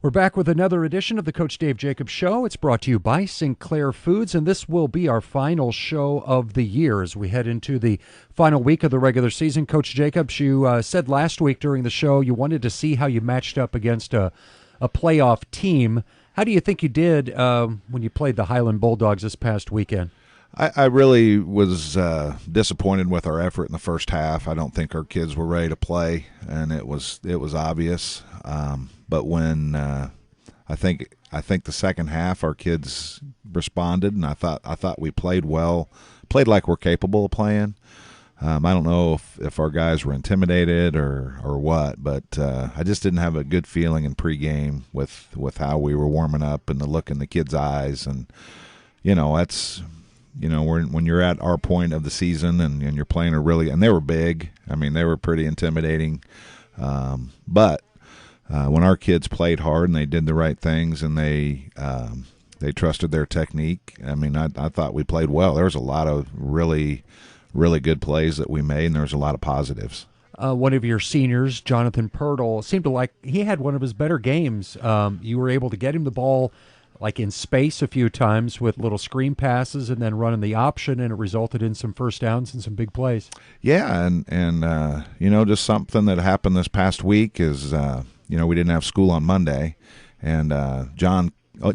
We're back with another edition of the Coach Dave Jacobs Show. It's brought to you by Sinclair Foods, and this will be our final show of the year as we head into the final week of the regular season. Coach Jacobs, you said last week during the show you wanted to see how you matched up against a playoff team. How do you think you did when you played the Highland Bulldogs this past weekend? I really was disappointed with our effort in the first half. I don't think our kids were ready to play, and it was obvious. But when I think the second half, our kids responded, and I thought we played well, played like we're capable of playing. I don't know if our guys were intimidated or what, but I just didn't have a good feeling in pregame with how we were warming up and the look in the kids' eyes, and that's. When you're at our point of the season and you're playing and they were big. I mean, they were pretty intimidating. But when our kids played hard and they did the right things and they trusted their technique, I mean, I thought we played well. There was a lot of really, really good plays that we made, and there was a lot of positives. One of your seniors, Jonathan Pirtle, seemed to like he had one of his better games. You were able to get him the ball like in space a few times with little screen passes and then running the option, and it resulted in some first downs and some big plays. Yeah, and just something that happened this past week is, we didn't have school on Monday, and John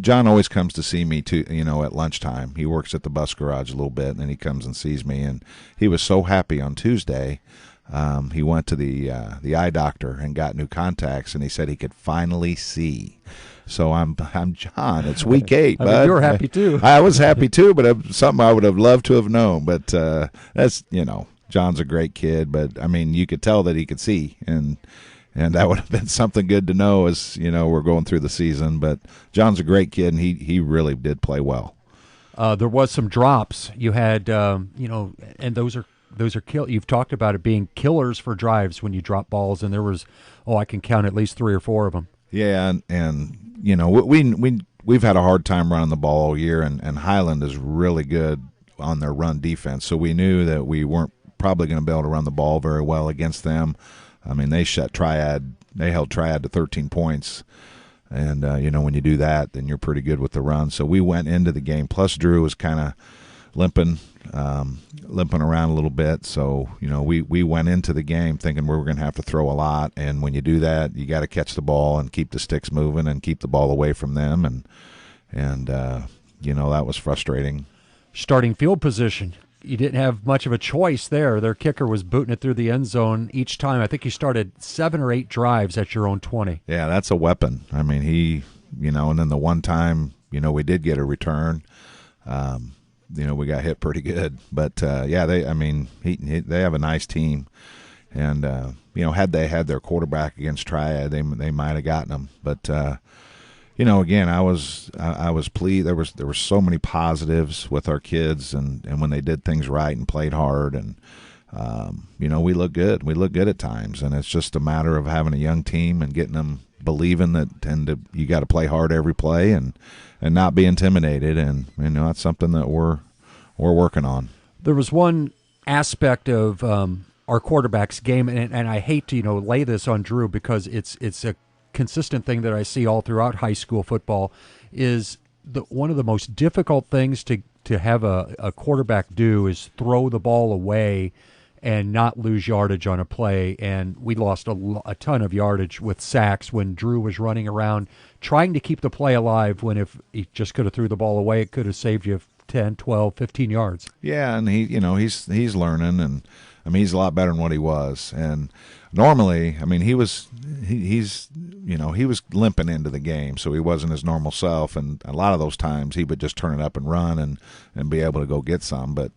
always comes to see me too, at lunchtime. He works at the bus garage a little bit, and then he comes and sees me, and he was so happy on Tuesday. He went to the eye doctor and got new contacts, and he said he could finally see. So I'm John. It's week 8, bud. You were happy too. I was happy too, but something I would have loved to have known. But that's John's a great kid, but I mean you could tell that he could see, and that would have been something good to know as we're going through the season. But John's a great kid, and he really did play well. There was some drops you had, and those are you've talked about it being killers for drives when you drop balls, and there was I can count at least 3 or 4 of them. Yeah, and we've had a hard time running the ball all year, and Highland is really good on their run defense. So we knew that we weren't probably going to be able to run the ball very well against them. I mean, they held Triad to 13 points, and when you do that, then you're pretty good with the run. So we went into the game. Plus, Drew was kind of limping around a little bit. So, we went into the game thinking we were going to have to throw a lot. And when you do that, you got to catch the ball and keep the sticks moving and keep the ball away from them. And that was frustrating. Starting field position. You didn't have much of a choice there. Their kicker was booting it through the end zone each time. I think you started 7 or 8 drives at your own 20. Yeah, that's a weapon. I mean, and then the one time, we did get a return. We got hit pretty good, but they have a nice team, and had they had their quarterback against Triad, they might have gotten them. But again, I was pleased. There were so many positives with our kids, and when they did things right and played hard, and we look good. We look good at times, and it's just a matter of having a young team and getting them believing that, you got to play hard every play and not be intimidated, and that's something that we're working on. There was one aspect of our quarterback's game, and I hate to lay this on Drew because it's a consistent thing that I see all throughout high school football, is one of the most difficult things to have a quarterback do is throw the ball away and not lose yardage on a play. And we lost a ton of yardage with sacks when Drew was running around trying to keep the play alive, when if he just could have threw the ball away, it could have saved you 10, 12, 15 yards. Yeah, and he's learning, and I mean he's a lot better than what he was. And normally, I mean he was limping into the game, so he wasn't his normal self, and a lot of those times he would just turn it up and run and be able to go get some. But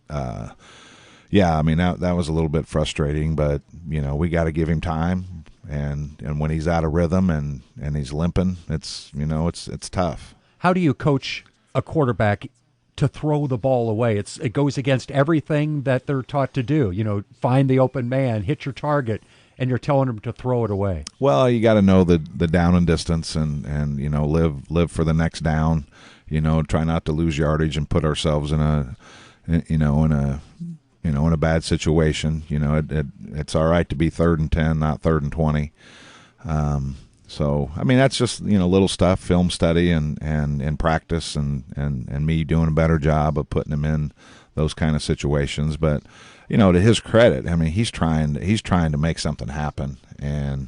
yeah, I mean that was a little bit frustrating, but we got to give him time, and when he's out of rhythm and he's limping, it's tough. How do you coach a quarterback to throw the ball away? It goes against everything that they're taught to do. Find the open man, hit your target, and you're telling them to throw it away. Well, you got to know the down and distance, and live for the next down. Try not to lose yardage and put ourselves in a bad situation. It's all right to be 3rd and 10, not 3rd and 20. So, I mean, that's just, little stuff, film study and practice and me doing a better job of putting him in those kind of situations. But, to his credit, I mean, he's trying to make something happen. And,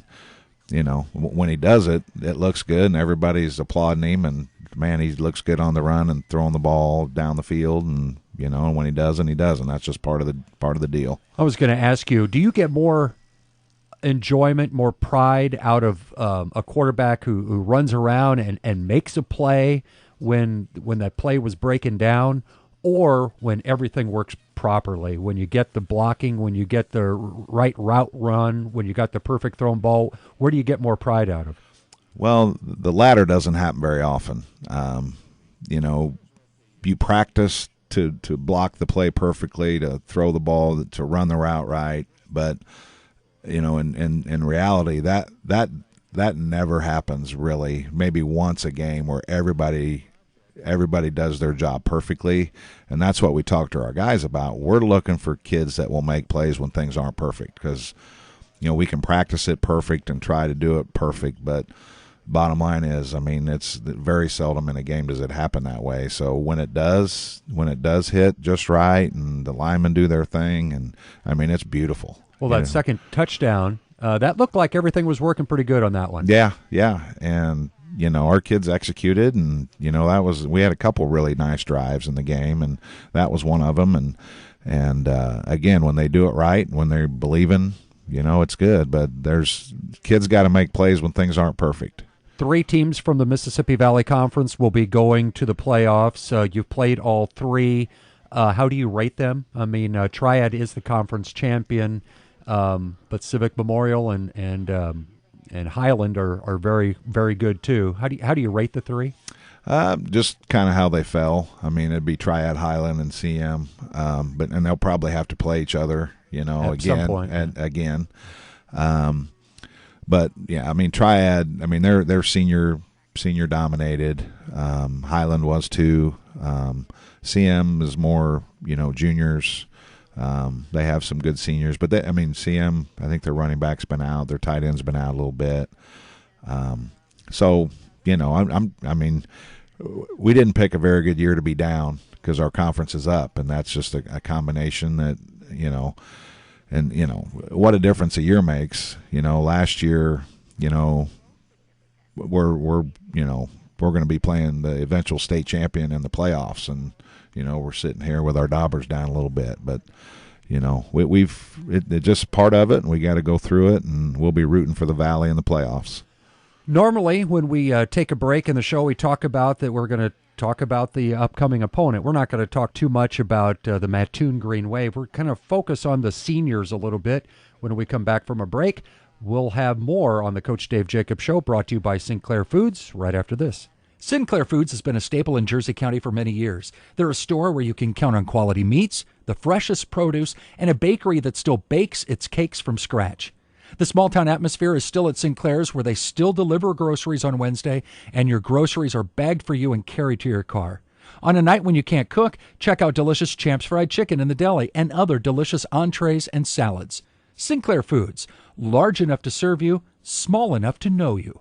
when he does it, it looks good and everybody's applauding him. And, man, he looks good on the run and throwing the ball down the field. And, and when he doesn't, he doesn't. That's just part of the deal. I was going to ask you, do you get more enjoyment, more pride out of a quarterback who runs around and makes a play when that play was breaking down, or when everything works properly, when you get the blocking, when you get the right route run, when you got the perfect thrown ball? Where do you get more pride out of? Well, the latter doesn't happen very often. You practice to block the play perfectly, to throw the ball, to run the route right, but in reality, that never happens really. Maybe once a game where everybody does their job perfectly, and that's what we talk to our guys about. We're looking for kids that will make plays when things aren't perfect, because we can practice it perfect and try to do it perfect, but bottom line is, I mean, it's very seldom in a game does it happen that way. So when it does hit just right and the linemen do their thing, and I mean, it's beautiful. Well, that second touchdown, that looked like everything was working pretty good on that one. Yeah, and our kids executed, and we had a couple really nice drives in the game, and that was one of them. And again, when they do it right, when they're believing, it's good. But kids got to make plays when things aren't perfect. 3 teams from the Mississippi Valley Conference will be going to the playoffs. You've played all 3. How do you rate them? I mean, Triad is the conference champion. But Civic Memorial and Highland are very, very good too. How do you rate the 3? Just kind of how they fell. I mean, it'd be Triad, Highland, and CM, and they'll probably have to play each other, at some point. Again. But yeah, I mean, Triad. I mean, they're senior dominated. Highland was too. CM is more, juniors. They have some good seniors, but CM, I think their running back's been out, their tight end's been out a little bit. So, we didn't pick a very good year to be down because our conference is up, and that's just a combination that, what a difference a year makes. Last year, we're going to be playing the eventual state champion in the playoffs, and we're sitting here with our daubers down a little bit, but it's just part of it, and we got to go through it, and we'll be rooting for the Valley in the playoffs. Normally, when we take a break in the show, we talk about that we're going to talk about the upcoming opponent. We're not going to talk too much about the Mattoon Green Wave. We're kind of focus on the seniors a little bit. When we come back from a break, we'll have more on the Coach Dave Jacobs Show, brought to you by Sinclair Foods, right after this. Sinclair Foods has been a staple in Jersey County for many years. They're a store where you can count on quality meats, the freshest produce, and a bakery that still bakes its cakes from scratch. The small-town atmosphere is still at Sinclair's, where they still deliver groceries on Wednesday, and your groceries are bagged for you and carried to your car. On a night when you can't cook, check out delicious Champ's Fried Chicken in the deli and other delicious entrees and salads. Sinclair Foods, large enough to serve you, small enough to know you.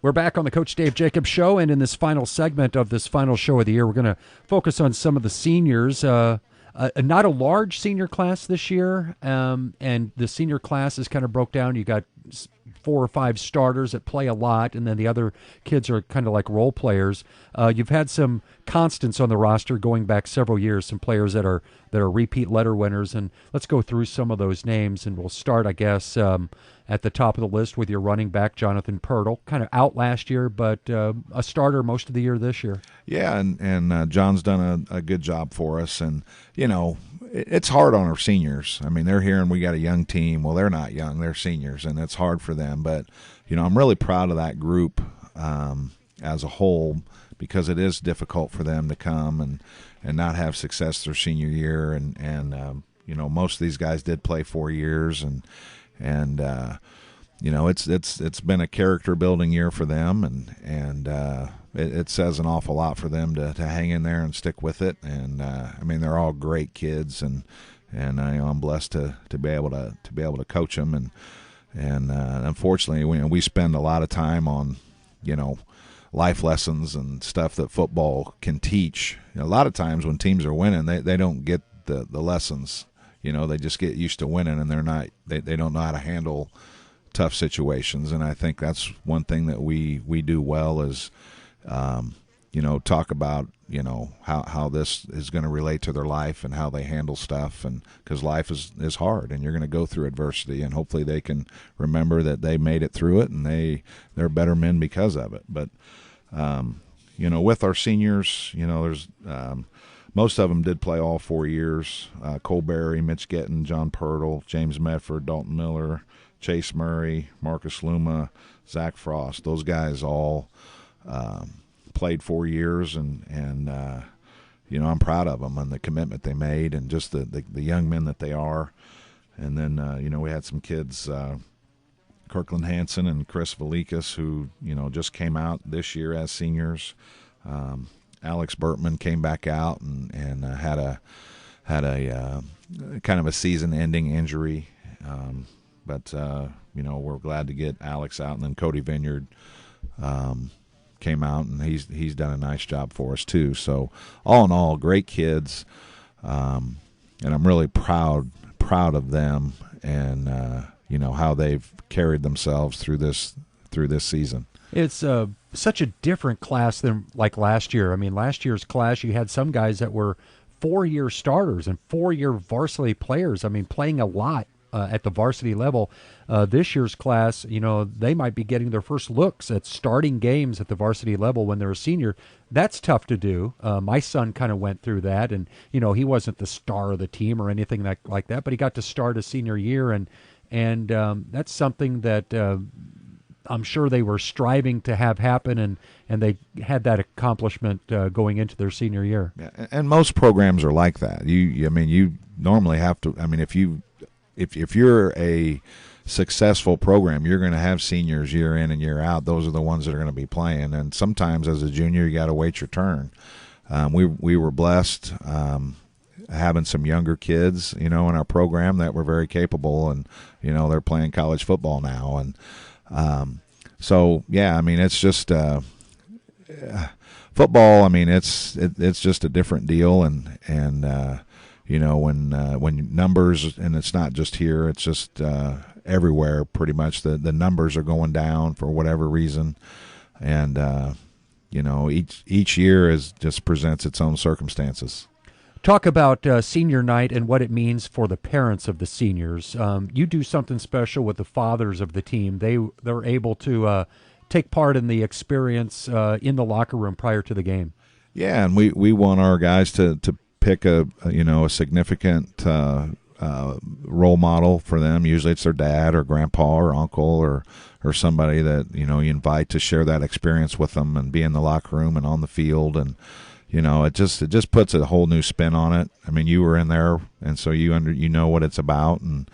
We're back on the Coach Dave Jacobs Show, and in this final segment of this final show of the year, we're going to focus on some of the seniors. Not a large senior class this year, and the senior class is kind of broke down. You got 4 or 5 starters that play a lot, and then the other kids are kind of like role players. You've had some constants on the roster going back several years, some players that are repeat letter winners, and let's go through some of those names, and we'll start, I guess, at the top of the list with your running back, Jonathan Pirtle, kind of out last year, but a starter most of the year this year. Yeah, and John's done a good job for us, and, it's hard on our seniors. I mean, they're hearing we got a young team. Well, they're not young. They're seniors, and it's hard for them. But, I'm really proud of that group as a whole, because it is difficult for them to come and not have success their senior year. And most of these guys did play 4 years, and it's been a character-building year for them, and it says an awful lot for them to hang in there and stick with it. And they're all great kids, and I'm blessed to be able to coach them, And unfortunately, we spend a lot of time on, life lessons and stuff that football can teach. A lot of times when teams are winning, they don't get the lessons. They just get used to winning, and they don't know how to handle tough situations. And I think that's one thing that we do well is, talk about, how this is going to relate to their life and how they handle stuff. And because life is hard, and you're going to go through adversity, and hopefully they can remember that they made it through it, and they're better men because of it. But, with our seniors, there's, most of them did play all 4 years. Cole Berry, Mitch Getton, John Pirtle, James Medford, Dalton Miller, Chase Murray, Marcus Luma, Zach Frost. Those guys all played 4 years, and I'm proud of them and the commitment they made, and just the young men that they are. And then we had some kids, Kirkland Hansen and Chris Velikas, who just came out this year as seniors. Alex Burtman came back out and had a kind of a season-ending injury, but we're glad to get Alex out. And then Cody Vineyard came out, and he's done a nice job for us too. So all in all, great kids, and I'm really proud of them, and how they've carried themselves through this season. It's such a different class than like last year. I mean, last year's class, you had some guys that were 4-year starters and 4-year varsity players. I mean, playing a lot at the varsity level. This year's class, they might be getting their first looks at starting games at the varsity level when they're a senior. That's tough to do. My son kind of went through that, and he wasn't the star of the team or anything like that, but he got to start his senior year, and that's something that I'm sure they were striving to have happen, and they had that accomplishment going into their senior year. Yeah, and most programs are like that. You normally have to. I mean, if you're a successful program, you're going to have seniors year in and year out. Those are the ones that are going to be playing. And sometimes as a junior, you got to wait your turn. We were blessed having some younger kids, in our program that were very capable, and they're playing college football now. And so yeah, I mean, it's just football. I mean, it's just a different deal, and when numbers, and it's not just here, it's just everywhere pretty much. The numbers are going down for whatever reason, and each year just presents its own circumstances. Talk about senior night and what it means for the parents of the seniors. You do something special with the fathers of the team. They're able to take part in the experience in the locker room prior to the game. Yeah, and we want our guys to pick a significant role model for them. Usually it's their dad or grandpa or uncle or somebody that you invite to share that experience with them and be in the locker room and on the field. And it just puts a whole new spin on it. I mean, you were in there, and so you know what it's about, and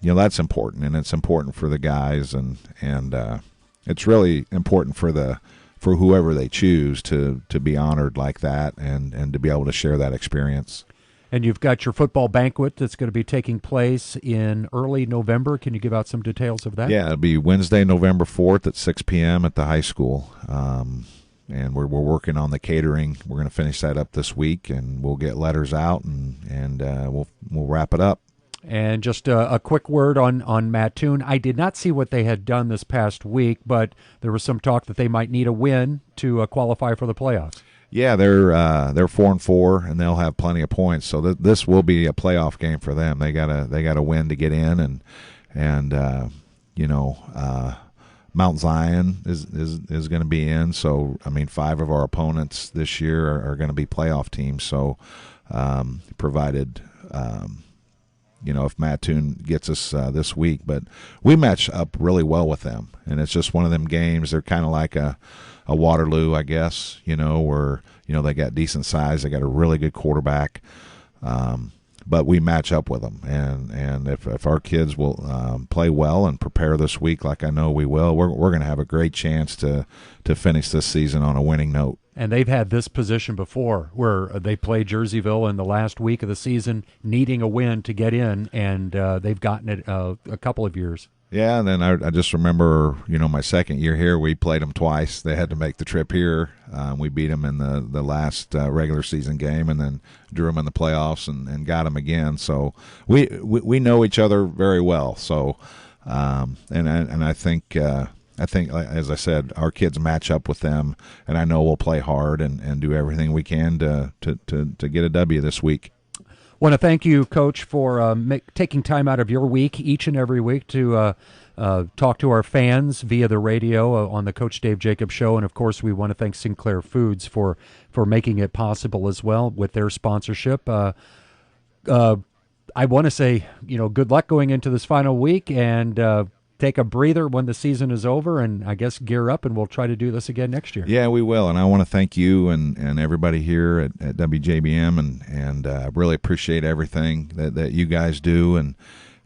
that's important, and it's important for the guys, and it's really important for whoever they choose to be honored like that, and to be able to share that experience. And you've got your football banquet that's going to be taking place in early November. Can you give out some details of that? Yeah, it'll be Wednesday, November 4th at 6 p.m. at the high school. And we're working on the catering. We're going to finish that up this week, and we'll get letters out, and we'll wrap it up. And just a quick word on Mattoon. I did not see what they had done this past week, but there was some talk that they might need a win to qualify for the playoffs. Yeah, they're 4-4, and they'll have plenty of points. So this will be a playoff game for them. They gotta win to get in, and Mount Zion is going to be in. So, I mean, 5 of our opponents this year are going to be playoff teams. So, provided, if Mattoon gets us this week. But we match up really well with them. And it's just one of them games. They're kind of like a Waterloo, I guess, where, they got decent size. They got a really good quarterback. but we match up with them, and if our kids will play well and prepare this week, like I know we will, we're going to have a great chance to finish this season on a winning note. And they've had this position before where they played Jerseyville in the last week of the season, needing a win to get in, and they've gotten it a couple of years. Yeah, and then I just remember, my second year here, we played them twice. They had to make the trip here. We beat them in the last regular season game, and then drew them in the playoffs and got them again. So we know each other very well. So and I think as I said, our kids match up with them, and I know we'll play hard and do everything we can to get a W this week. Want to thank you, Coach, for taking time out of your week each and every week to talk to our fans via the radio on the Coach Dave Jacobs Show. And, of course, we want to thank Sinclair Foods for making it possible as well with their sponsorship. I want to say, good luck going into this final week, and take a breather when the season is over, and I guess gear up, and we'll try to do this again next year. Yeah, we will, and I want to thank you and everybody here at WJBM, and really appreciate everything that you guys do, and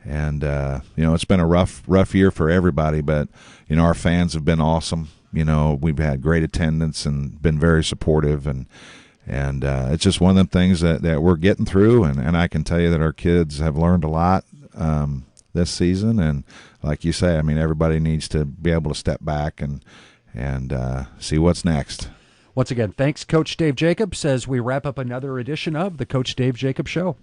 it's been a rough year for everybody, but our fans have been awesome. We've had great attendance and been very supportive, and it's just one of them things that we're getting through, and I can tell you that our kids have learned a lot this season, and like you say, everybody needs to be able to step back and see what's next. Once again, thanks, Coach Dave Jacobs, as we wrap up another edition of the Coach Dave Jacobs Show.